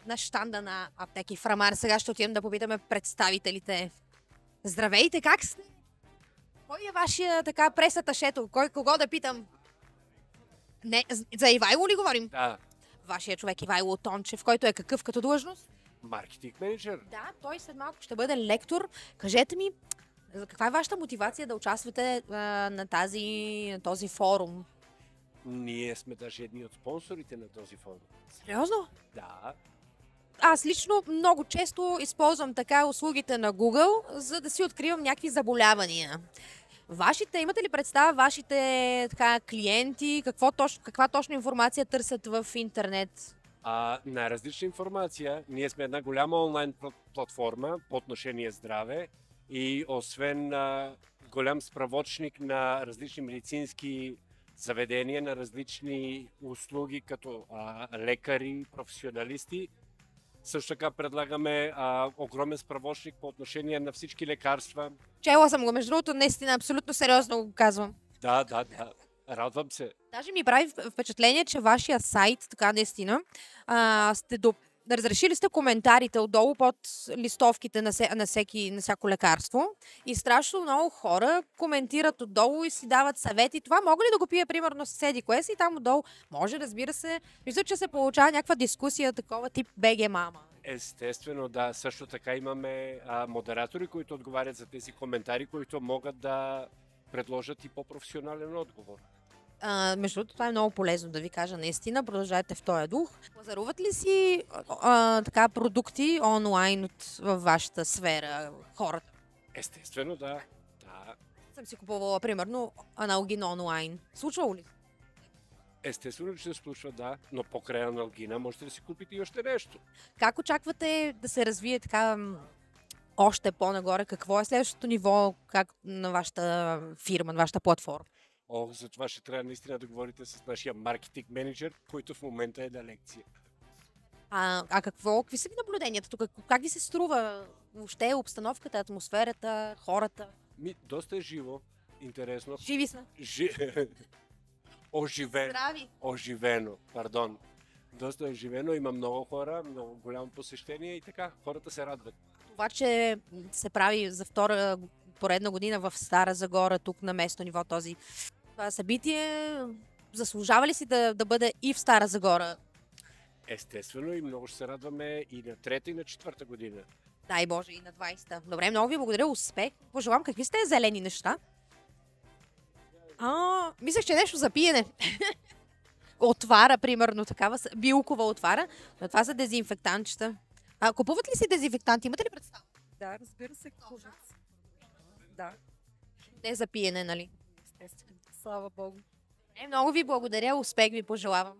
на щанда на Аптеки Фрамар. Сега ще отидем да попитаме представителите. Здравейте, как сте? Кой е вашия така пресаташето? Кого да питам? Не, за Ивайло ли говорим? Да, Вашия човек Ивайло Тончев, който е какъв като длъжност? маркетинг менеджер. Да, той след малко ще бъде лектор. Кажете ми, каква е вашата мотивация да участвате на този форум? Ние сме даже едни от спонсорите на този форум. Сериозно? Да, Аз лично много често използвам така услугите на Google, за да си откривам някакви заболявания. Имате ли представа, вашите така, клиенти, каква точно информация търсят в интернет? най-различна информация. Ние сме една голяма онлайн платформа по отношение здраве и освен голям справочник на различни медицински заведения, на различни услуги като лекари, професионалисти, също така предлагаме огромен справочник по отношение на всички лекарства. Чела съм го, между другото, наистина, абсолютно сериозно го казвам. Да, радвам се. Даже ми прави впечатление, че вашия сайт, така наистина, разрешили сте коментарите отдолу под листовките на всяко лекарство и страшно много хора коментират отдолу и си дават съвети. Това мога ли да го пия, примерно, с седи кое си и там отдолу? Може, разбира се. Мисля, че се получава някаква дискусия, такова тип БГ мама. Естествено, да. Също така имаме модератори, които отговарят за тези коментари, които могат да предложат и по-професионален отговор. Между другото, това е много полезно да ви кажа наистина. Продължайте в този дух. Пазаруват ли си така продукти онлайн във вашата сфера хората? Естествено, да. Да. Съм си купувала, примерно, аналогин онлайн. Случвало ли? Естествено, че се случва, да, но покрай аналгина можете да си купите и още нещо. Как очаквате да се развие така още по-нагоре? Какво е следващото ниво на вашата фирма, на вашата платформа? За това ще трябва наистина да говорите с нашия маркетинг менеджер, който в момента е на лекция. Какви са ви наблюденията тук? Как ви се струва въобще обстановката, атмосферата, хората? Доста е живо, интересно. Живи са. Здрави. Оживено, пардон. Доста е оживено, има много хора, много голямо посещение и така, хората се радват. Това, че се прави за втора поредна година в Стара Загора, тук на местно ниво това събитие, заслужава ли си да бъде и в Стара Загора? Естествено и много ще се радваме и на трета и на четвърта година. Дай Боже, и на 20-та. Добре, много ви благодаря, успех. Пожелавам, какви сте зелени неща? Мислех, че е нещо за пиене. Отвара, примерно, такава билкова отвара. Но това са дезинфектантчета. Купуват ли си дезинфектанти? Имате ли представа? Да, разбира се, купуват. Да. Не за пиене, нали? Естествено. Слава Богу. Много ви благодаря, успех ви пожелавам.